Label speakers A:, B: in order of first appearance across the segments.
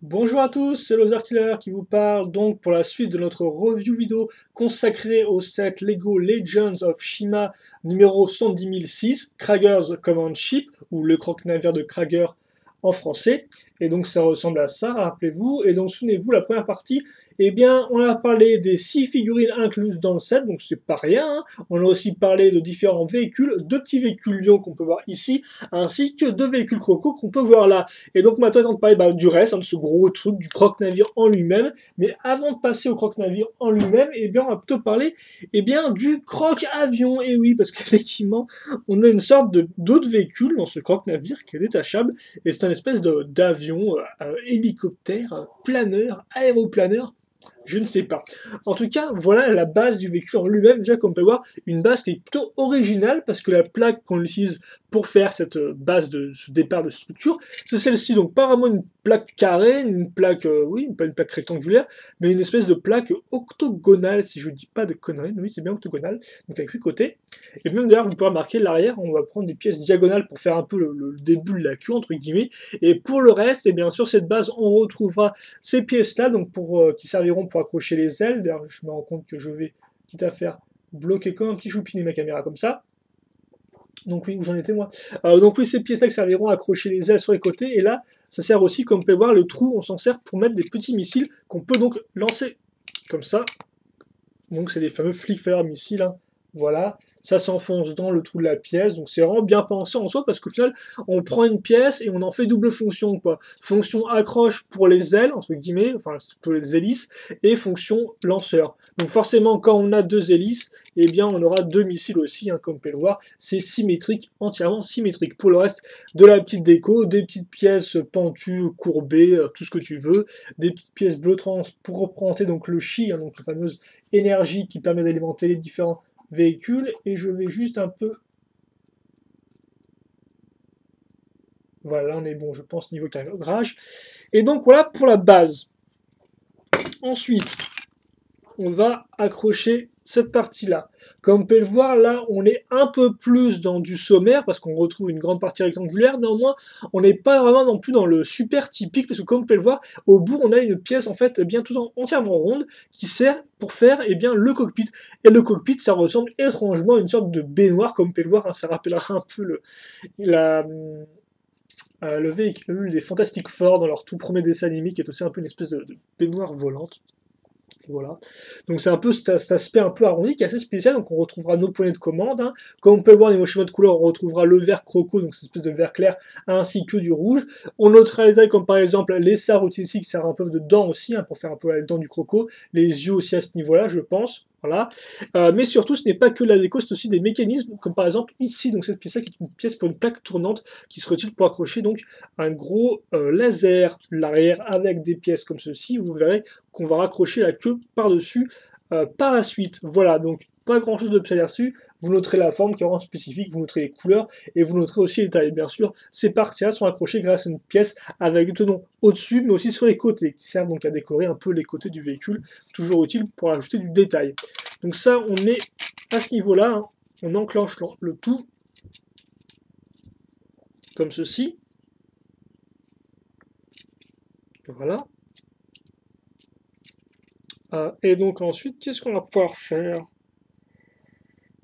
A: Bonjour à tous, c'est Loser Killer qui vous parle donc pour la suite de notre review vidéo consacrée au set Lego Legends of Shima numéro 110006, Kragger's Command Ship, ou le croque-navire de Kragger en français. Et donc ça ressemble à ça, rappelez-vous. Et donc souvenez-vous, la première partie, eh bien on a parlé des 6 figurines incluses dans le set, donc c'est pas rien. Hein. On a aussi parlé de différents véhicules, 2 petits véhicules lions qu'on peut voir ici, ainsi que 2 véhicules crocos qu'on peut voir là. Et donc maintenant, on va parler du reste, hein, de ce gros truc, du croque-navire en lui-même. Mais avant de passer au croque-navire en lui-même, eh bien, on va plutôt parler du croque-avion. Et oui, parce qu'effectivement, on a une sorte d'autre véhicule dans ce croque-navire qui est détachable. Et c'est un espèce d'avion, hélicoptère, planeur, aéroplaneur, je ne sais pas. En tout cas, voilà la base du véhicule en lui-même. Déjà, comme on peut voir, une base qui est plutôt originale parce que la plaque qu'on utilise pour faire cette base de ce départ de structure, c'est celle-ci. Donc, pas vraiment une plaque carrée, une plaque, oui, pas une plaque rectangulaire, mais une espèce de plaque octogonale, si je ne dis pas de conneries. Oui, c'est bien octogonale, donc avec 8 côtés. Et même d'ailleurs, vous pouvez remarquer l'arrière, on va prendre des pièces diagonales pour faire un peu le début de la queue, entre guillemets. Et pour le reste, et bien sur cette base, on retrouvera ces pièces-là, donc qui serviront pour accrocher les ailes. D'ailleurs, je me rends compte que je vais, quitte à faire bloquer comme un petit choupinet ma caméra comme ça. Donc oui, où j'en étais moi. Donc oui, ces pièces-là qui serviront à accrocher les ailes sur les côtés. Et là, ça sert aussi, comme vous pouvez voir, le trou, on s'en sert pour mettre des petits missiles qu'on peut donc lancer comme ça. Donc c'est les fameux flick-fire missiles. Hein. Voilà. Ça s'enfonce dans le trou de la pièce, donc c'est vraiment bien pensé en soi parce qu'au final, on prend une pièce et on en fait double fonction, quoi. Fonction accroche pour les ailes, entre guillemets, enfin pour les hélices, et fonction lanceur. Donc forcément, quand on a deux hélices, eh bien on aura deux missiles aussi, hein, comme vous pouvez le voir. C'est symétrique, entièrement symétrique. Pour le reste, de la petite déco, des petites pièces pentues, courbées, tout ce que tu veux, des petites pièces bleu trans pour représenter donc le chi, hein, donc la fameuse énergie qui permet d'alimenter les différents véhicules. Et je vais juste un peu... Voilà, là on est bon, je pense, niveau calibrage. Et donc voilà pour la base. Ensuite, on va accrocher cette partie-là. Comme vous pouvez le voir, là, on est un peu plus dans du sommaire, parce qu'on retrouve une grande partie rectangulaire. Néanmoins, on n'est pas vraiment non plus dans le super typique, parce que comme vous pouvez le voir, au bout, on a une pièce, en fait, bien tout entièrement ronde, qui sert pour faire le cockpit. Et le cockpit, ça ressemble étrangement à une sorte de baignoire, comme vous pouvez le voir, hein, ça rappellera un peu le véhicule des Fantastic Four dans leur tout premier dessin animé, qui est aussi un peu une espèce de baignoire volante. Voilà. Donc c'est un peu cet aspect un peu arrondi qui est assez spécial. Donc on retrouvera nos poignées de commande. Hein. Comme on peut le voir au niveau schéma de couleur, on retrouvera le vert croco, donc cette espèce de vert clair, ainsi que du rouge. On notera les ailes comme par exemple les sards ici qui servent un peu de dents aussi, hein, pour faire un peu la dent du croco. Les yeux aussi à ce niveau-là, je pense. Voilà. Mais surtout, ce n'est pas que la déco, c'est aussi des mécanismes, comme par exemple ici, donc cette pièce-là qui est une pièce pour une plaque tournante qui serait utile pour accrocher donc un gros laser l'arrière avec des pièces comme ceci. Vous verrez qu'on va raccrocher la queue par-dessus par la suite. Voilà, donc pas grand chose de plus là-dessus. Vous noterez la forme qui est vraiment spécifique, vous noterez les couleurs et vous noterez aussi les tailles. Bien sûr, ces parties-là sont accrochées grâce à une pièce avec des tenons au-dessus, mais aussi sur les côtés, qui servent donc à décorer un peu les côtés du véhicule, toujours utile pour ajouter du détail. Donc ça, on est à ce niveau-là, hein. On enclenche le tout comme ceci. Voilà. Et donc ensuite, qu'est-ce qu'on va pouvoir faire?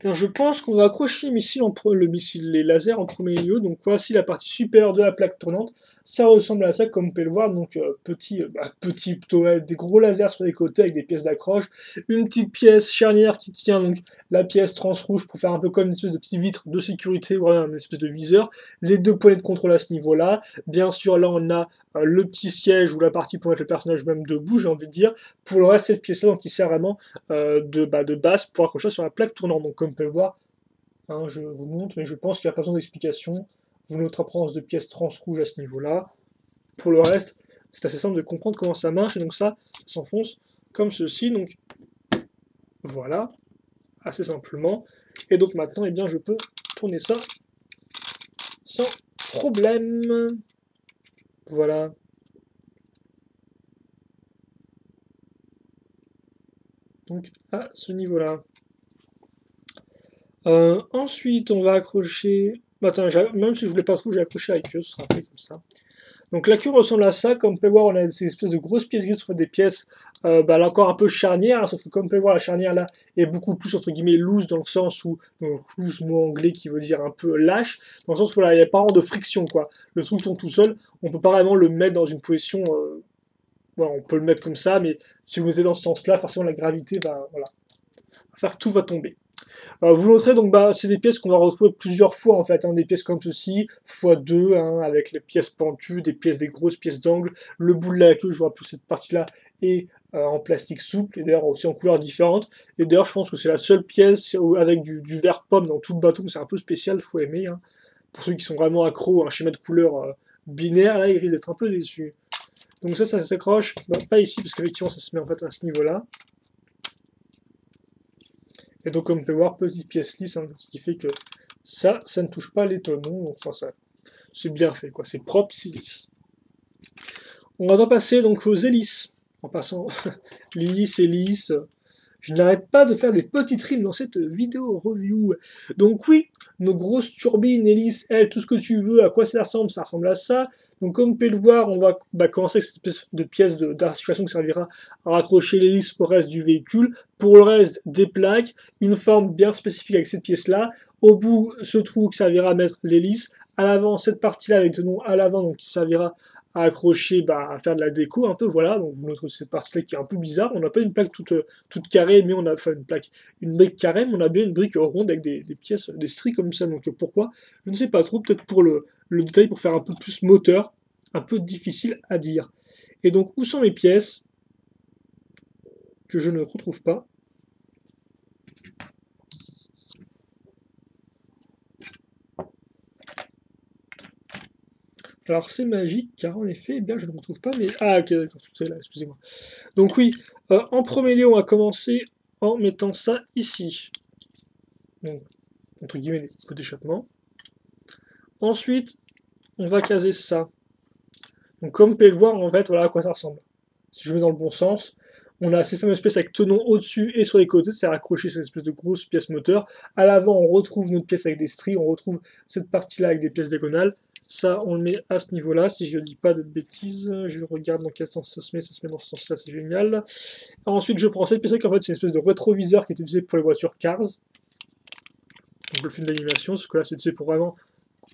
A: Bien, je pense qu'on va accrocher les lasers en premier lieu. Donc voici la partie supérieure de la plaque tournante. Ça ressemble à ça, comme vous pouvez le voir. Donc petit plutôt, ouais, des gros lasers sur les côtés avec des pièces d'accroche. Une petite pièce charnière qui tient donc la pièce transrouge pour faire un peu comme une espèce de petite vitre de sécurité, voilà, une espèce de viseur. Les deux poignées de contrôle à ce niveau-là. Bien sûr, là on a le petit siège ou la partie pour mettre le personnage même debout, j'ai envie de dire. Pour le reste, cette pièce-là, donc qui sert vraiment de base pour accrocher sur la plaque tournante. Donc comme vous pouvez le voir, hein, je vous montre, mais je pense qu'il n'y a pas besoin d'explication. Vous notez apparence de pièces trans rouges à ce niveau-là. Pour le reste, c'est assez simple de comprendre comment ça marche, et donc ça s'enfonce comme ceci. Donc voilà, assez simplement. Et donc maintenant, eh bien, je peux tourner ça sans problème. Voilà. Donc à ce niveau-là. Ensuite, on va accrocher. Attends, même si je voulais pas trop, j'ai accroché avec eux, ce sera fait comme ça. Donc la queue ressemble à ça, comme on peut voir, on a ces espèces de grosses pièces grises sur des pièces là encore un peu charnières, hein, sauf que comme on peut voir, la charnière là est beaucoup plus entre guillemets loose dans le sens où, donc loose mot anglais qui veut dire un peu lâche, dans le sens où voilà, il n'y a pas vraiment de friction quoi. Le truc tourne tout seul, on peut pas vraiment le mettre dans une position, voilà, on peut le mettre comme ça, mais si vous le mettez dans ce sens-là, forcément la gravité va, voilà, faire que tout va tomber. Vous noterez donc c'est des pièces qu'on va retrouver plusieurs fois en fait, hein, des pièces comme ceci, x2, hein, avec les pièces pentues, des pièces, des grosses pièces d'angle, le bout de la queue, je vois plus cette partie-là, est en plastique souple, et d'ailleurs aussi en couleurs différentes. Et d'ailleurs je pense que c'est la seule pièce avec du vert pomme dans tout le bateau, c'est un peu spécial, faut aimer. Hein. Pour ceux qui sont vraiment accros à un schéma de couleur binaire, là ils risquent d'être un peu déçus. Donc ça s'accroche, pas ici, parce qu'effectivement ça se met en fait à ce niveau-là. Et donc, comme on peut voir, petite pièce lisse, hein, ce qui fait que ça ne touche pas les tenons. Donc, ça c'est bien fait, quoi. C'est propre, c'est lisse. On va donc passer donc aux hélices. En passant, l'hélice, hélice. Je n'arrête pas de faire des petites rimes dans cette vidéo review. Donc oui, nos grosses turbines, hélices, elles, tout ce que tu veux, à quoi ça ressemble à ça. Donc comme vous pouvez le voir, on va commencer avec cette espèce de pièce d'articulation qui servira à raccrocher l'hélice au reste du véhicule. Pour le reste, des plaques, une forme bien spécifique avec cette pièce-là. Au bout, ce trou qui servira à mettre l'hélice. À l'avant, cette partie-là avec ce nom à l'avant, donc qui servira à accrocher, à faire de la déco un peu, voilà. Donc vous noterez cette partie-là qui est un peu bizarre. On n'a pas une plaque toute carrée, mais on a fait une brique carrée, mais on a bien une brique ronde avec des pièces, des stries comme ça. Donc pourquoi? Je ne sais pas trop, peut-être pour le détail, pour faire un peu plus moteur, un peu difficile à dire. Et donc où sont mes pièces que je ne retrouve pas? Alors c'est magique, car en effet, eh bien, je ne le retrouve pas, mais... Ah ok, d'accord, tout est là, excusez-moi. Donc oui, en premier lieu, on va commencer en mettant ça ici. Donc, entre guillemets, les pots d'échappement. Ensuite, on va caser ça. Donc comme vous pouvez le voir, en fait, voilà à quoi ça ressemble. Si je mets dans le bon sens, on a ces fameuses pièces avec tenon au-dessus et sur les côtés, c'est raccroché cette espèce de grosse pièce moteur. À l'avant, on retrouve notre pièce avec des stries, on retrouve cette partie-là avec des pièces diagonales. Ça, on le met à ce niveau-là, si je ne dis pas de bêtises. Je regarde dans quel sens ça se met dans ce sens-là, c'est génial. Ensuite, je prends cette pièce-là, en fait, c'est une espèce de rétroviseur qui est utilisé pour les voitures Cars. Donc le film d'animation, ce que là, c'est utilisé pour vraiment,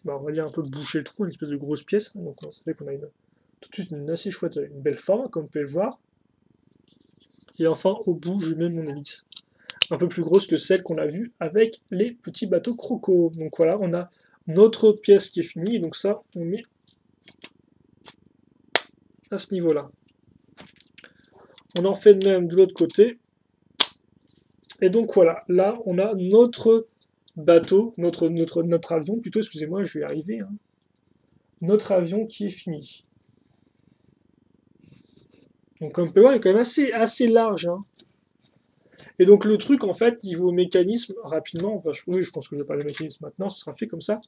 A: on va dire un peu boucher le trou, une espèce de grosse pièce. Donc ça fait qu'on a tout de suite une assez chouette, une belle forme, comme vous pouvez le voir. Et enfin, au bout, je mets mon hélice. Un peu plus grosse que celle qu'on a vue avec les petits bateaux Croco. Donc voilà, on a notre pièce qui est finie. Donc ça, on met à ce niveau-là. On en fait de même de l'autre côté. Et donc voilà, là, on a notre bateau, notre avion, plutôt, excusez-moi, je vais y arriver. Hein. Notre avion qui est fini. Donc comme on peut voir, il est quand même assez large. Hein. Et donc le truc, en fait, niveau mécanisme, rapidement, enfin, oui, je pense que je vais parler de mécanisme maintenant, ce sera fait comme ça.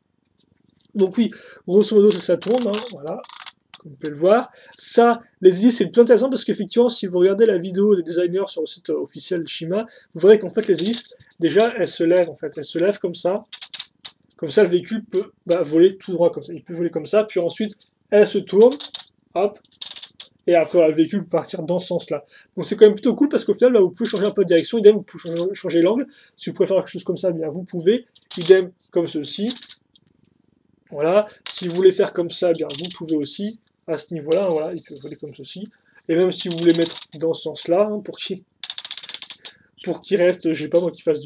A: Donc oui, grosso modo, ça tourne, hein, voilà, comme vous pouvez le voir. Ça, les hélices, c'est le plus intéressant parce qu'effectivement, si vous regardez la vidéo des designers sur le site officiel Shima, vous verrez qu'en fait, les hélices, déjà, elles se lèvent, en fait. Elles se lèvent comme ça. Comme ça, le véhicule peut voler tout droit, comme ça. Il peut voler comme ça, puis ensuite, elles se tournent, hop, et après, le véhicule peut partir dans ce sens-là. Donc c'est quand même plutôt cool parce qu'au final, là, vous pouvez changer un peu de direction, idem, vous pouvez changer l'angle. Si vous pouvez faire quelque chose comme ça, bien vous pouvez. Idem, comme ceci. Voilà. Si vous voulez faire comme ça, bien vous pouvez aussi. À ce niveau-là, voilà, il peut voler comme ceci. Et même si vous voulez mettre dans ce sens-là, hein, pour qu'il reste, je sais pas moi, qu'il fasse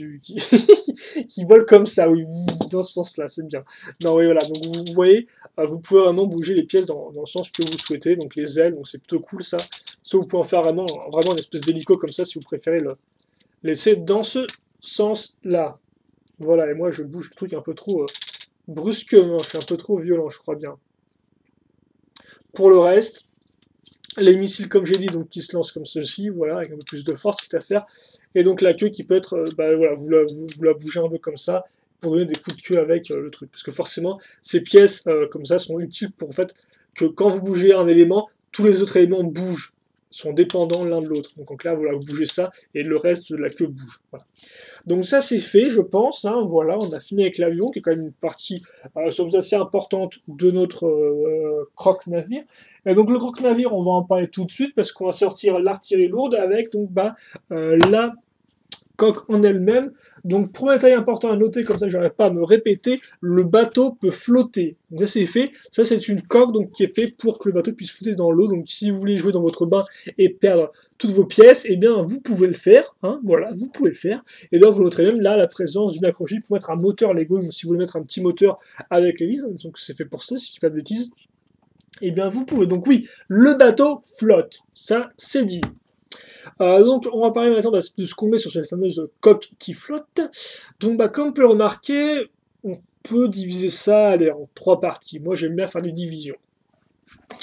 A: qui vole comme ça, oui, dans ce sens-là, c'est bien. Non, oui, voilà, donc vous voyez, vous pouvez vraiment bouger les pièces dans le sens que vous souhaitez, donc les ailes, donc c'est plutôt cool ça. Ça, vous pouvez en faire vraiment une espèce d'hélico comme ça, si vous préférez le laisser dans ce sens-là. Voilà, et moi je bouge le truc un peu trop brusquement, je suis un peu trop violent, je crois bien. Pour le reste, les missiles, comme j'ai dit, donc qui se lancent comme ceci, voilà, avec un peu plus de force, quitte à faire. Et donc la queue qui peut être, voilà, vous la bougez un peu comme ça, pour donner des coups de queue avec le truc. Parce que forcément, ces pièces comme ça sont utiles pour en fait que quand vous bougez un élément, tous les autres éléments bougent, sont dépendants l'un de l'autre. Donc là, voilà, vous bougez ça, et le reste de la queue bouge. Voilà. Donc ça c'est fait, je pense. Hein, voilà, on a fini avec l'avion, qui est quand même une partie somme assez importante de notre croque-navire. Et donc le croque-navire, on va en parler tout de suite parce qu'on va sortir l'artillerie lourde avec donc la coque en elle-même. Donc, premier détail important à noter, comme ça je n'arrive pas à me répéter, le bateau peut flotter. Donc ça c'est fait, ça c'est une coque donc, qui est faite pour que le bateau puisse flotter dans l'eau. Donc si vous voulez jouer dans votre bain et perdre toutes vos pièces, eh bien vous pouvez le faire. Hein, voilà, vous pouvez le faire. Et donc vous noterez même là la présence d'une accrochée pour mettre un moteur Lego. Donc, si vous voulez mettre un petit moteur avec l'hélice, donc c'est fait pour ça, si je dis pas de bêtises. Eh bien vous pouvez. Donc oui, le bateau flotte. Ça c'est dit. Donc, on va parler maintenant de ce qu'on met sur cette fameuse coque qui flotte. Donc, comme on peut le remarquer, on peut diviser ça allez, en 3 parties. Moi, j'aime bien faire des divisions.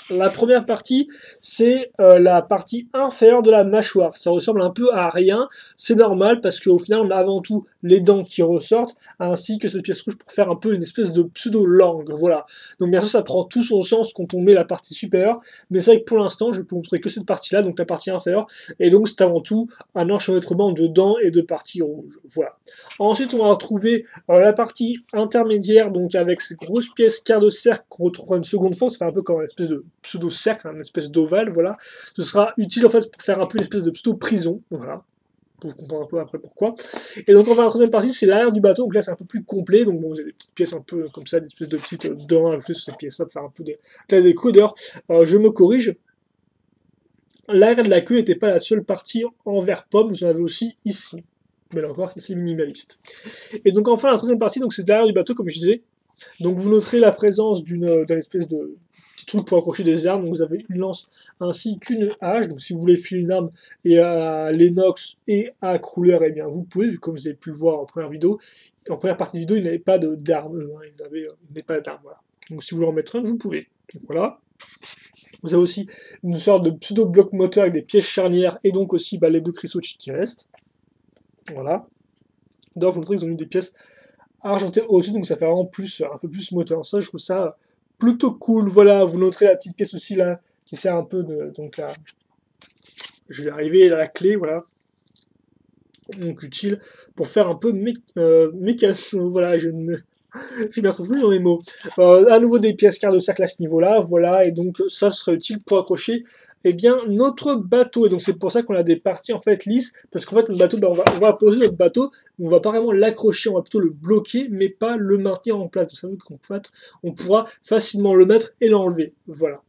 A: La première partie, c'est la partie inférieure de la mâchoire. Ça ressemble un peu à rien. C'est normal parce qu'au final, on a avant tout les dents qui ressortent, ainsi que cette pièce rouge pour faire un peu une espèce de pseudo-langue. Voilà. Donc bien sûr, ça prend tout son sens quand on met la partie supérieure. Mais c'est vrai que pour l'instant, je peux vous montrer que cette partie-là, donc la partie inférieure. Et donc c'est avant tout un enchevêtrement de dents et de parties rouges. Voilà. Ensuite, on va retrouver la partie intermédiaire, donc avec ces grosses pièces quart de cercle qu'on retrouvera une seconde fois. Ça fait un peu comme une espèce de pseudo-cercle, une espèce d'ovale, voilà. Ce sera utile en fait pour faire un peu une espèce de pseudo-prison, voilà. Vous comprendrez un peu après pourquoi. Et donc on va à la troisième partie, c'est l'arrière du bateau, donc là c'est un peu plus complet, donc bon, vous avez des petites pièces un peu comme ça, des espèces de petites dents à ajouter sur ces pièces-là pour faire un peu de déco. D'ailleurs, je me corrige, l'arrière de la queue n'était pas la seule partie en verre pomme, vous en avez aussi ici. Mais là encore, c'est minimaliste. Et donc enfin la troisième partie, donc c'est l'arrière du bateau, comme je disais. Donc vous noterez la présence d'une espèce de petit truc pour accrocher des armes. Donc vous avez une lance ainsi qu'une hache. Donc si vous voulez filer une arme et à l'inox et à couleur, eh bien vous pouvez, comme vous avez pu le voir en première vidéo. En première partie de vidéo, il n'avait pas d'arme. Il n'avait pas d'arme. Voilà. Donc si vous voulez en mettre un, vous pouvez. Donc, voilà. Vous avez aussi une sorte de pseudo-bloc moteur avec des pièces charnières et donc aussi les deux cristaux qui restent. Voilà. D'ailleurs, je vous montre qu'ils ont mis des pièces argenté au-dessus, donc ça fait vraiment plus, un peu plus moteur. Ça, je trouve ça plutôt cool. Voilà, vous noterez la petite pièce aussi là, qui sert un peu de. Donc là, je vais arriver à la clé, voilà. Donc utile pour faire un peu mécanique. Voilà, je ne m'y retrouve plus dans mes mots. À nouveau des pièces quart de cercle à ce niveau-là, voilà, et donc ça serait utile pour accrocher eh bien, notre bateau. Et donc c'est pour ça qu'on a des parties en fait lisses, parce qu'en fait le bateau, on va poser notre bateau, on va pas vraiment l'accrocher, on va plutôt le bloquer, mais pas le maintenir en place. Donc ça veut dire qu'on pourra facilement le mettre et l'enlever. Voilà.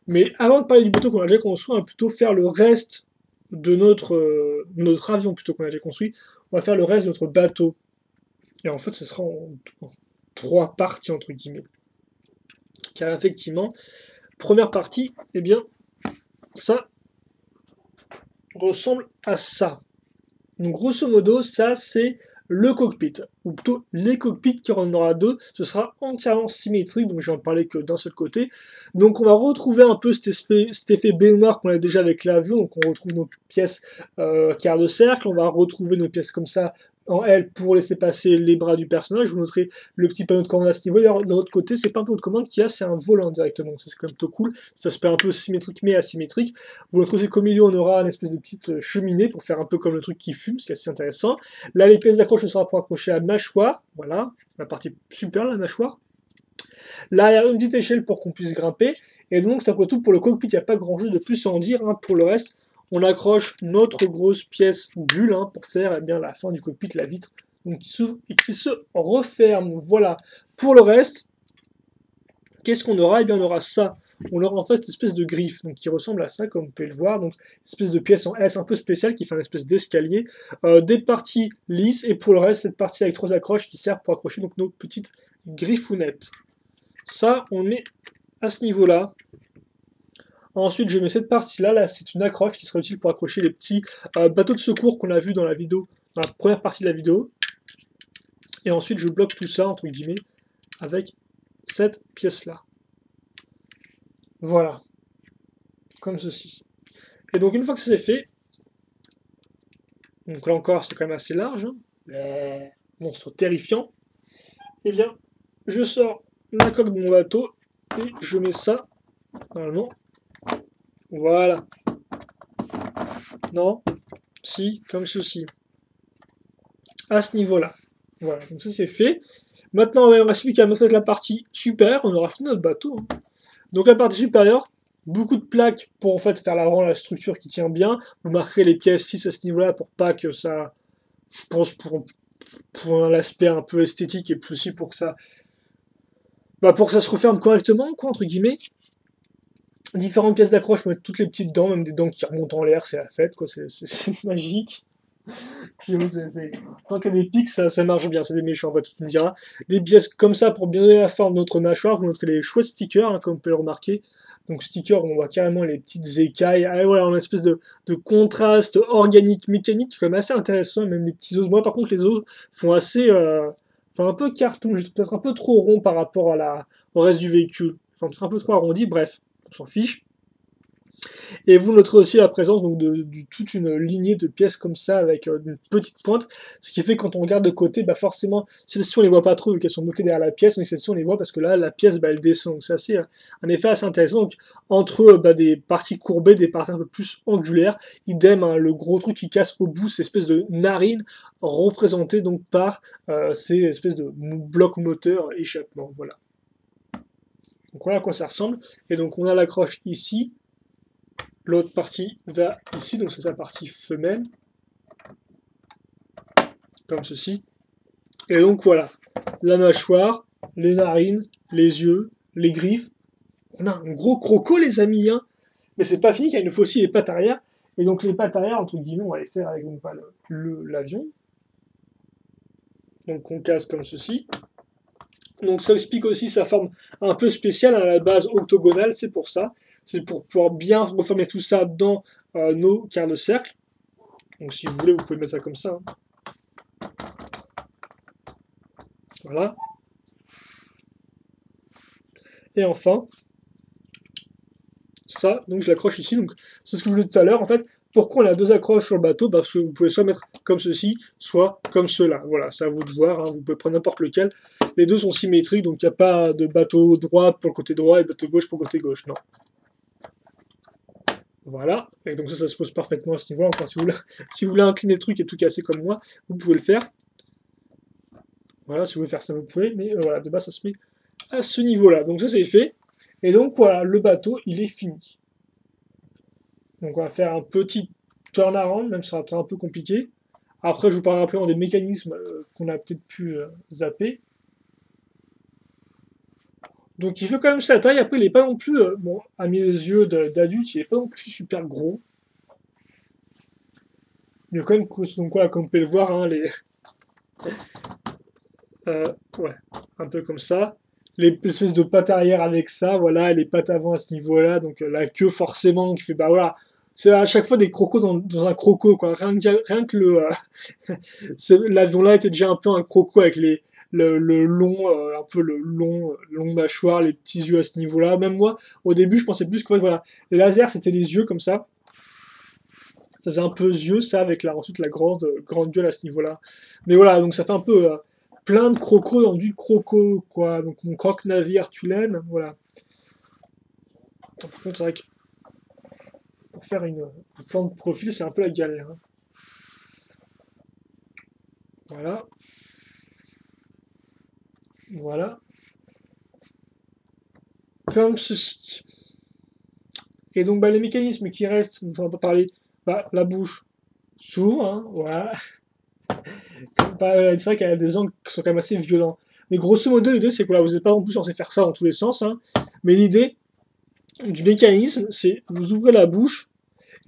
A: Mais avant de parler du bateau qu'on a déjà construit, on va plutôt faire le reste de notre avion plutôt qu'on a déjà construit. On va faire le reste de notre bateau. Et en fait, ce sera en 3 parties entre guillemets. Car effectivement, première partie, eh bien, ça ressemble à ça. Donc grosso modo, ça c'est le cockpit, ou plutôt les cockpits qui en aura 2, ce sera entièrement symétrique, donc j'en parlais que d'un seul côté. Donc on va retrouver un peu cet effet baignoire qu'on a déjà avec l'avion, donc on retrouve nos pièces quart de cercle, on va retrouver nos pièces comme ça en L pour laisser passer les bras du personnage. Vous noterez le petit panneau de commande à ce niveau. D'ailleurs, de l'autre côté, c'est pas un panneau de commande qu'il y a, c'est un volant directement. Ça, c'est quand même plutôt cool. Ça se fait un peu symétrique mais asymétrique. Vous noterez qu'au milieu, on aura une espèce de petite cheminée pour faire un peu comme le truc qui fume, ce qui est assez intéressant. Là, les pièces d'accroche, ce sera pour accrocher la mâchoire. Voilà, la partie super, la mâchoire. L'arrière, une petite échelle pour qu'on puisse grimper. Et donc, c'est après tout pour le cockpit. Il n'y a pas grand chose de plus à en dire. Hein. Pour le reste, on accroche notre grosse pièce bulle pour faire eh bien, la fin du cockpit, la vitre, donc, qui s'ouvre et qui se referme. Voilà. Pour le reste, qu'est-ce qu'on aura? Eh bien, on aura ça. On aura en fait cette espèce de griffe donc, qui ressemble à ça, comme vous pouvez le voir. Donc, une espèce de pièce en S un peu spéciale qui fait une espèce d'escalier. Des parties lisses et pour le reste, cette partie avec 3 accroches qui sert pour accrocher donc, nos petites griffounettes. Ça, on est à ce niveau-là. Ensuite, je mets cette partie-là, là, c'est une accroche qui sera utile pour accrocher les petits bateaux de secours qu'on a vu dans la vidéo, dans la première partie de la vidéo. Et ensuite, je bloque tout ça, entre guillemets, avec cette pièce-là. Voilà. Comme ceci. Et donc, une fois que c'est fait, donc là encore, c'est quand même assez large, hein, monstre terrifiant, eh bien, je sors la coque de mon bateau et je mets ça, normalement, voilà. Non, si, comme ceci. à ce niveau-là. Voilà, donc ça c'est fait. Maintenant, il ne reste plus qu'à mettre la partie supérieure, on aura fini notre bateau. Hein. Donc la partie supérieure, beaucoup de plaques pour en fait faire la structure qui tient bien. Vous marquerez les pièces 6 à ce niveau-là pour pas que ça, je pense pour l'aspect un peu esthétique et plus aussi pour que ça, pour que ça se referme correctement, quoi, entre guillemets. Différentes pièces d'accroche, mettre toutes les petites dents, même des dents qui remontent en l'air, c'est la fête, quoi, c'est magique. Tant qu'il y a des pics, ça marche bien, c'est des méchants, en fait, tu me diras. Des pièces comme ça pour bien donner la forme de notre mâchoire, vous montrez les chouettes stickers, hein, comme vous pouvez le remarquer. Donc stickers, on voit carrément les petites écailles, voilà, on a une espèce de contraste organique, mécanique, qui est quand même assez intéressant, même les petits os. Moi par contre les os font assez, font un peu carton, peut-être un peu trop rond par rapport au reste du véhicule. Enfin, peut-être un peu trop arrondi, bref, on s'en fiche. Et vous noterez aussi la présence donc, de toute une lignée de pièces comme ça avec une petite pointe, ce qui fait que quand on regarde de côté, forcément, celles-ci on les voit pas trop vu qu'elles sont bloquées derrière la pièce, mais celles-ci on les voit parce que là la pièce elle descend, donc c'est assez un effet assez intéressant. Donc, entre des parties courbées, des parties un peu plus angulaires, idem hein, le gros truc qui casse au bout, cette espèce de narine représentée donc par ces espèces de blocs moteurs échappement, voilà. Donc voilà à quoi ça ressemble, et donc on a l'accroche ici. L'autre partie va ici, donc c'est sa partie femelle, comme ceci. Et donc voilà, la mâchoire, les narines, les yeux, les griffes. On a un gros croco les amis, hein. Mais c'est pas fini, car il nous faut aussi les pattes arrière. Et donc les pattes arrière, entre guillemets, on va les faire avec donc, l'avion. Donc on casse comme ceci. Donc ça explique aussi sa forme un peu spéciale, à la base octogonale, c'est pour ça. C'est pour pouvoir bien reformer tout ça dans nos quarts de cercle. Donc si vous voulez, vous pouvez mettre ça comme ça. Hein. Voilà. Et enfin, ça, donc je l'accroche ici. Donc c'est ce que je vous disais tout à l'heure. En fait, pourquoi on a deux accroches sur le bateau? Parce que vous pouvez soit mettre comme ceci, soit comme cela. Voilà, c'est à vous de voir. Hein. Vous pouvez prendre n'importe lequel. Les deux sont symétriques, donc il n'y a pas de bateau droit pour le côté droit et bateau gauche pour le côté gauche. Non. Voilà, et donc ça se pose parfaitement à ce niveau-là. Enfin, si vous voulez incliner le truc et tout casser comme moi, vous pouvez le faire. Voilà, si vous voulez faire ça, vous pouvez, mais voilà, de base, ça se met à ce niveau-là. Donc ça, c'est fait. Et donc, voilà, le bateau, il est fini. Donc on va faire un petit turnaround, même si ça sera un peu compliqué. Après, je vous parlerai après des mécanismes qu'on a peut-être pu zapper. Donc il fait quand même sa taille. Après, il n'est pas non plus, bon, à mes yeux d'adulte, il n'est pas non plus super gros. Il y a quand même, donc voilà, comme vous pouvez le voir, hein, ouais, un peu comme ça. Les espèces de pattes arrière avec ça, voilà, et les pattes avant à ce niveau-là, donc la queue forcément qui fait, voilà, c'est à chaque fois des crocos dans un croco, quoi. Rien que l'avion là était déjà un peu un croco avec le long, un peu le long mâchoire, les petits yeux à ce niveau-là. Même moi, au début, je pensais plus que voilà, les lasers c'était les yeux comme ça. Ça faisait un peu yeux, ça, avec ensuite la grande gueule à ce niveau-là. Mais voilà, donc ça fait un peu plein de crocos dans du croco, quoi. Donc mon croque-navire, tu l'aimes, voilà. Attends, par contre, c'est vrai que pour faire un plan de profil, c'est un peu la galère. Hein. Voilà. Voilà. Comme ceci. Et donc, les mécanismes qui restent, on va pas parler, la bouche s'ouvre, hein, voilà. C'est vrai qu'il y a des angles qui sont quand même assez violents. Mais grosso modo, l'idée, c'est que vous n'êtes pas non plus censé faire ça dans tous les sens. Hein. Mais l'idée du mécanisme, c'est vous ouvrez la bouche,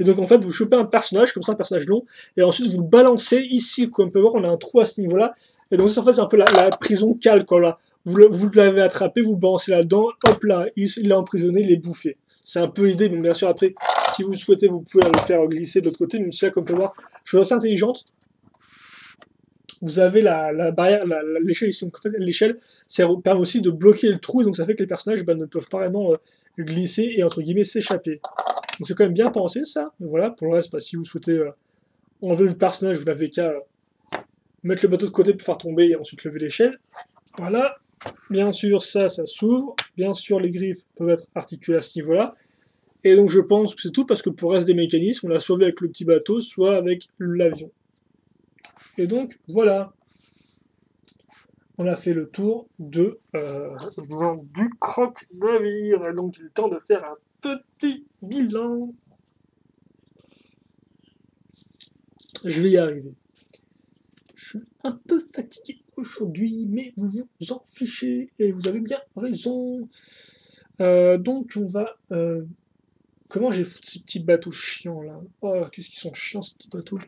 A: et donc en fait, vous chopez un personnage, comme ça, un personnage long, et ensuite vous le balancez ici. Comme on peut voir, on a un trou à ce niveau-là. Et donc, ça, en fait, c'est un peu la prison cale, quoi, là. Vous l'avez attrapé, vous le balancez là-dedans, hop là, il est emprisonné, il est bouffé. C'est un peu l'idée, mais bien sûr, après, si vous souhaitez, vous pouvez le faire glisser de l'autre côté, même si là, comme on peut voir, je suis assez intelligente. Vous avez la barrière, l'échelle ici. Donc, en fait, l'échelle, ça permet aussi de bloquer le trou, et donc ça fait que les personnages ne peuvent pas vraiment glisser et, entre guillemets, s'échapper. Donc c'est quand même bien pensé, ça. Mais voilà, pour le reste, si vous souhaitez enlever le personnage, vous n'avez qu'à mettre le bateau de côté pour faire tomber et ensuite lever l'échelle. Voilà. Bien sûr, ça s'ouvre. Bien sûr, les griffes peuvent être articulées à ce niveau-là. Et donc je pense que c'est tout, parce que pour le reste des mécanismes, on l'a soit avec le petit bateau, soit avec l'avion. Et donc, voilà. On a fait le tour du croque-navire. Et donc, il est temps de faire un petit bilan. Je vais y arriver. Je suis un peu fatigué aujourd'hui, mais vous vous en fichez et vous avez bien raison. Donc, on va. Comment j'ai foutu ces petits bateaux chiants là? Oh, qu'est-ce qu'ils sont chiants ces petits bateaux.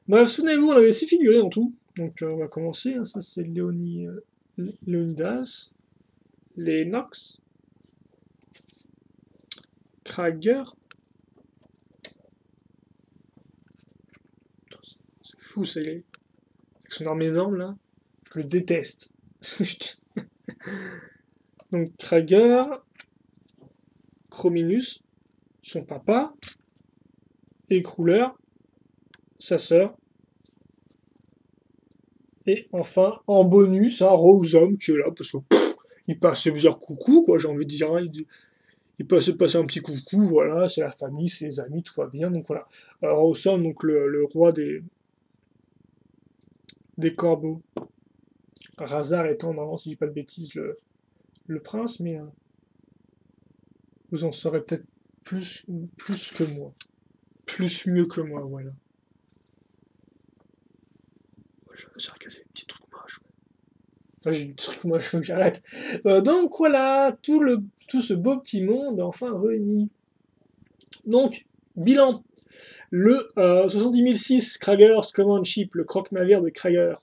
A: Bref, souvenez-vous, on avait 6 figurines en tout. Donc, on va commencer. Hein. Ça, c'est Léonidas, Lennox, Krager. C'est fou, c'est avec son arme énorme là. Je le déteste. Donc Krager, Chrominus, son papa, Écrouler, sa sœur, et enfin en bonus un Rosehomme qui est là parce que il passe plusieurs coucou quoi, j'ai envie de dire. Hein, il peut se passer un petit coucou, voilà, c'est la famille, c'est les amis, tout va bien. Donc voilà. Rosehomme, donc le roi des corbeaux. Razar étant normalement, si je dis pas de bêtises, le prince, mais vous en saurez peut-être plus que moi. Plus mieux que moi, voilà. J'ai cassé des petits trucs moches. Enfin, j'ai des trucs moches, faut que j'arrête. Donc voilà, tout ce beau petit monde enfin réuni. Donc, bilan. Le 70 Kragers Command Ship, le croque-navire de Krager.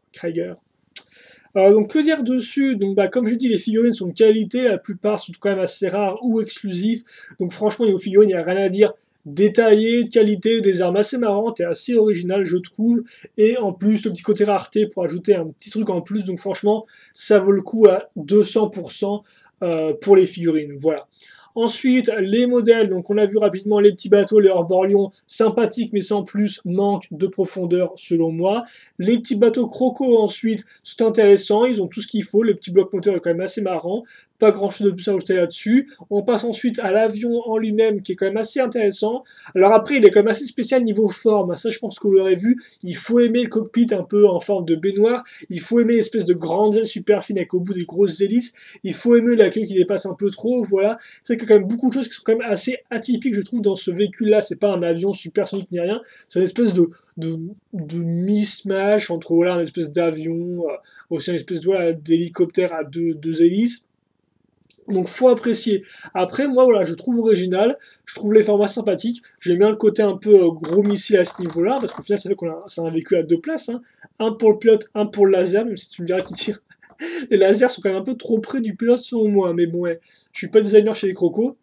A: Donc que dire dessus? Donc bah, comme je dis, les figurines sont de qualité, la plupart sont quand même assez rares ou exclusives. Donc franchement, niveau figurines, il n'y a rien à dire. Détaillé, de qualité, des armes assez marrantes et assez originales, je trouve. Et en plus, le petit côté rareté pour ajouter un petit truc en plus. Donc franchement, ça vaut le coup à 200% pour les figurines. Voilà. Ensuite, les modèles, donc on a vu rapidement les petits bateaux, les Orborlions, sympathiques mais sans plus, manque de profondeur selon moi. Les petits bateaux Croco ensuite sont intéressants, ils ont tout ce qu'il faut, le petit bloc moteur est quand même assez marrant, pas grand chose de plus à ajouter là-dessus. On passe ensuite à l'avion en lui-même qui est quand même assez intéressant. Alors après, il est quand même assez spécial niveau forme, ça je pense que vous l'aurez vu, il faut aimer le cockpit un peu en forme de baignoire, il faut aimer l'espèce de grandes ailes super fines avec au bout des grosses hélices, il faut aimer la queue qui dépasse un peu trop, voilà. C'est qu'il y a quand même beaucoup de choses qui sont quand même assez atypiques, je trouve, dans ce véhicule-là. C'est pas un avion supersonique ni rien, c'est une espèce de mismatch entre voilà, une espèce d'avion, aussi une espèce voilà, d'hélicoptère à deux hélices. Donc faut apprécier. Après, moi, voilà, je trouve original, je trouve les formats sympathiques, j'aime bien le côté un peu gros missile à ce niveau-là, parce qu'au final, c'est vrai qu'on a, c'est un véhicule à deux places, hein. Un pour le pilote, un pour le laser, même si tu me diras qui tire. Les lasers sont quand même un peu trop près du pilote selon moi, mais bon, ouais, je suis pas designer chez les crocos.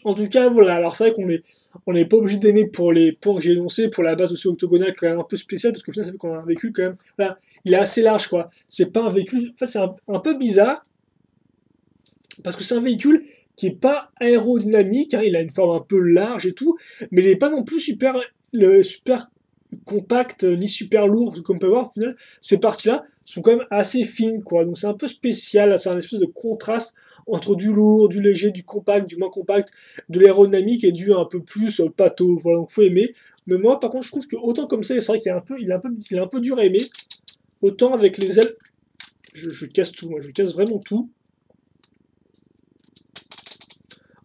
A: En tout cas, voilà, alors c'est vrai on n'est pas obligé d'aimer pour les points que j'ai énoncés, pour la base aussi octogonale quand même un peu spéciale, parce qu'au final, ça fait qu'on a un véhicule quand même, voilà, il est assez large, quoi. C'est pas un véhicule, en fait, c'est un peu bizarre, parce que c'est un véhicule qui est pas aérodynamique, hein, il a une forme un peu large et tout, mais il n'est pas non plus super compact ni super lourd, comme on peut voir, au final, ces parties-là sont quand même assez fines, quoi. Donc c'est un peu spécial, c'est un espèce de contraste entre du lourd, du léger, du compact, du moins compact, de l'aérodynamique et du un peu plus pâteau. Voilà, donc faut aimer. Mais moi, par contre, je trouve que autant comme ça, c'est vrai qu'il est il est un peu dur à aimer. Autant avec les ailes, je casse tout, moi, je casse vraiment tout.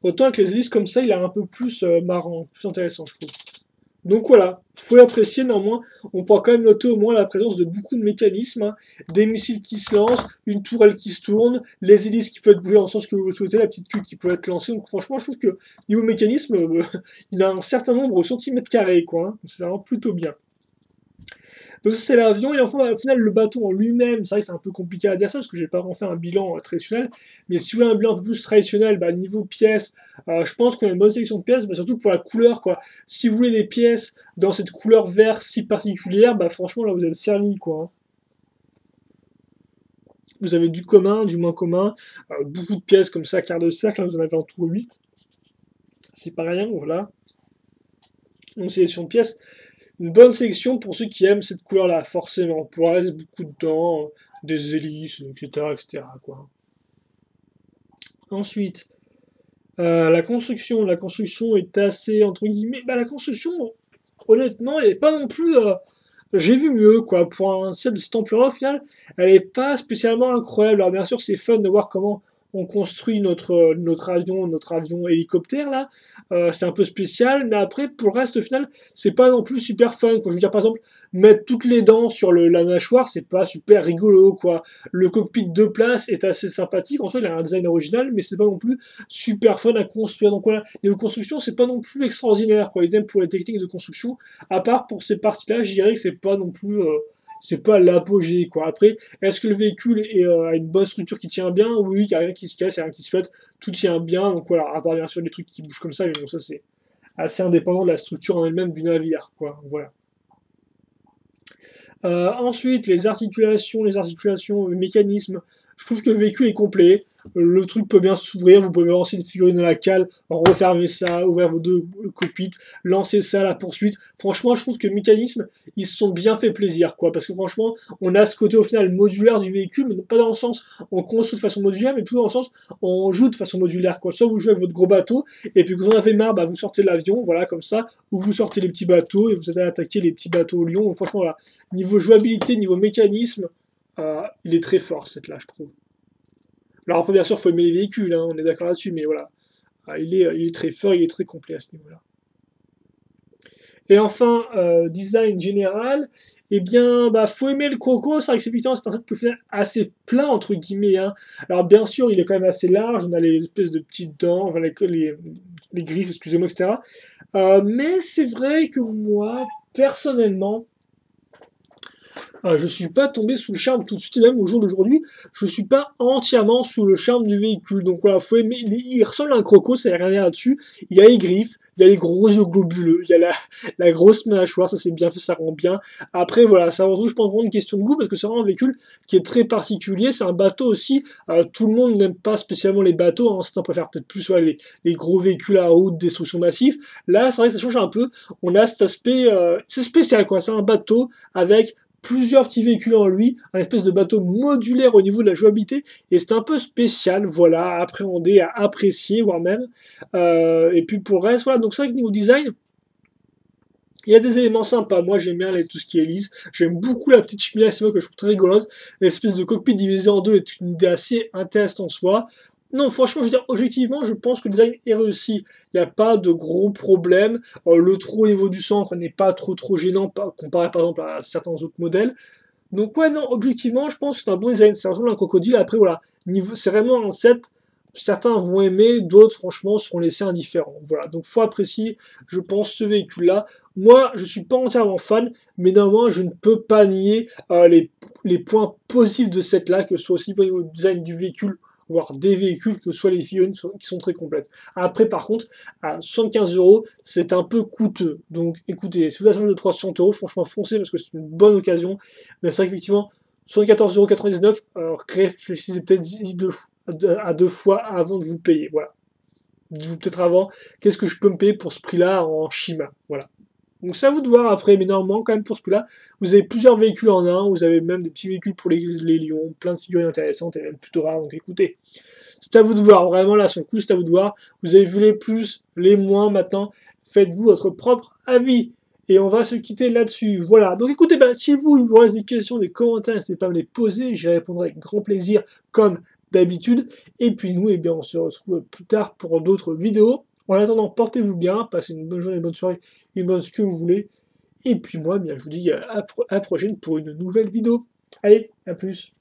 A: Autant avec les hélices comme ça, il est un peu plus marrant, plus intéressant, je trouve. Donc voilà, faut apprécier néanmoins. On peut quand même noter au moins la présence de beaucoup de mécanismes, hein. Des missiles qui se lancent, une tourelle qui se tourne, les hélices qui peuvent être bougées dans le sens que vous le souhaitez, la petite queue qui peut être lancée. Donc franchement, je trouve que niveau mécanisme, il a un certain nombre au centimètre carré, quoi. Hein. C'est vraiment plutôt bien. Donc ça c'est l'avion, et enfin au final le bateau en lui-même, c'est vrai que c'est un peu compliqué à dire ça parce que j'ai pas vraiment fait un bilan traditionnel, mais si vous voulez un bilan un peu plus traditionnel, bah, niveau pièces, je pense qu'on a une bonne sélection de pièces, bah, surtout pour la couleur quoi. Si vous voulez des pièces dans cette couleur vert si particulière, bah franchement là vous êtes servi quoi. Hein. Vous avez du commun, du moins commun, beaucoup de pièces comme ça, quart de cercle, là, vous en avez en tout 8. C'est pas rien, voilà. Donc sélection de pièces, une bonne sélection pour ceux qui aiment cette couleur-là, forcément. Pour le reste, beaucoup de dents, des hélices, etc., etc. Quoi. Ensuite, la construction. La construction est assez, entre guillemets, bah, la construction, honnêtement, elle est pas non plus... j'ai vu mieux, quoi. Pour un set de cette ampleur, au final, elle est pas spécialement incroyable. Alors bien sûr, c'est fun de voir comment on construit notre avion hélicoptère là. C'est un peu spécial, mais après, pour le reste, au final, c'est pas non plus super fun. Quoi. Je veux dire, par exemple, mettre toutes les dents sur la mâchoire, c'est pas super rigolo, quoi. Le cockpit de place est assez sympathique. En soi, il a un design original, mais c'est pas non plus super fun à construire. Donc voilà, niveau construction, c'est pas non plus extraordinaire, quoi. Idem pour les techniques de construction. À part pour ces parties-là, je dirais que c'est pas non plus, c'est pas l'apogée, quoi. Après, est-ce que le véhicule a une bonne structure qui tient bien? Oui, il n'y a rien qui se casse, il n'y a rien qui se pète, tout tient bien. Donc voilà, à part bien sûr des trucs qui bougent comme ça, mais bon, ça c'est assez indépendant de la structure en elle-même du navire, quoi. Voilà. Ensuite, les articulations, le mécanisme. Je trouve que le véhicule est complet. Le truc peut bien s'ouvrir. Vous pouvez lancer une figurine dans la cale, refermer ça, ouvrir vos deux cockpits, lancer ça à la poursuite. Franchement, je trouve que le mécanisme, ils se sont bien fait plaisir, quoi. Parce que franchement, on a ce côté au final modulaire du véhicule, mais pas dans le sens on construit de façon modulaire, mais plutôt dans le sens on joue de façon modulaire, quoi. Soit vous jouez avec votre gros bateau, et puis que vous en avez marre, bah, vous sortez l'avion, voilà, comme ça, ou vous sortez les petits bateaux, et vous allez attaquer les petits bateaux au lion. Donc franchement, voilà. Niveau jouabilité, niveau mécanisme, il est très fort, cette là, je trouve. Alors après, bien sûr, il faut aimer les véhicules, hein, on est d'accord là-dessus, mais voilà. Il est très fort, il est très complet à ce niveau-là. Et enfin, design général, eh bien, bah, faut aimer le croco. C'est vrai que c'est un set qui est au final assez plein, entre guillemets. Hein. Alors, bien sûr, il est quand même assez large. On a les espèces de petites dents, enfin, les griffes, excusez-moi, etc. Mais c'est vrai que moi, personnellement, je suis pas tombé sous le charme tout de suite, et même au jour d'aujourd'hui, je suis pas entièrement sous le charme du véhicule. Donc voilà, faut aimer. Il ressemble à un croco, ça y a rien à dire là-dessus. Il a les griffes, il a les gros yeux globuleux, il y a la grosse mâchoire, ça c'est bien fait, ça rend bien. Après voilà, ça rend je pense vraiment une question de goût parce que c'est vraiment un véhicule qui est très particulier. C'est un bateau aussi. Tout le monde n'aime pas spécialement les bateaux. Hein. Certains préfèrent peut-être plus les gros véhicules à haute destruction massive. Là, c'est vrai que ça change un peu. On a cet aspect, c'est spécial quoi. C'est un bateau avec plusieurs petits véhicules en lui, un espèce de bateau modulaire au niveau de la jouabilité, et c'est un peu spécial, voilà, à appréhender, à apprécier, voire même. Et puis pour le reste, voilà, donc c'est vrai que niveau design, il y a des éléments sympas. Moi, j'aime bien tout ce qui est lisse. J'aime beaucoup la petite cheminée, c'est moi que je trouve très rigolote. L'espèce de cockpit divisé en deux est une idée assez intéressante en soi. Non, franchement, je veux dire, objectivement, je pense que le design est réussi. Il n'y a pas de gros problèmes. Le trou au niveau du centre n'est pas trop gênant comparé par exemple à certains autres modèles. Donc ouais, non, objectivement, je pense que c'est un bon design. Ça ressemble à un crocodile. Après, voilà, c'est vraiment un set. Certains vont aimer, d'autres, franchement, seront laissés indifférents. Voilà, donc faut apprécier, je pense, ce véhicule-là. Moi, je suis pas entièrement fan, mais néanmoins, je ne peux pas nier les points positifs de cette là, que ce soit aussi au niveau du design du véhicule, voire des véhicules, que ce soit les figurines qui sont très complètes. Après, par contre, à 75 €, c'est un peu coûteux. Donc, écoutez, si vous avez de 300 €, franchement, foncez parce que c'est une bonne occasion. Mais c'est vrai qu'effectivement, 74,99 €, réfléchissez peut-être à deux fois avant de vous payer. Voilà. Dites-vous peut-être avant, qu'est-ce que je peux me payer pour ce prix-là en Shima. Voilà. Donc c'est à vous de voir après, mais normalement, quand même, pour ce prix-là, vous avez plusieurs véhicules en un, vous avez même des petits véhicules pour les lions, plein de figurines intéressantes et même plutôt rares, donc écoutez. C'est à vous de voir, vraiment là, sur le coup, c'est à vous de voir. Vous avez vu les plus, les moins maintenant. Faites-vous votre propre avis. Et on va se quitter là-dessus. Voilà. Donc écoutez, si il vous reste des questions, des commentaires, n'hésitez pas à me les poser. J'y répondrai avec grand plaisir, comme d'habitude. Et puis nous, on se retrouve plus tard pour d'autres vidéos. En attendant, portez-vous bien, passez une bonne journée, une bonne soirée, une bonne ce que vous voulez. Et puis moi, je vous dis à la prochaine pour une nouvelle vidéo. Allez, à plus.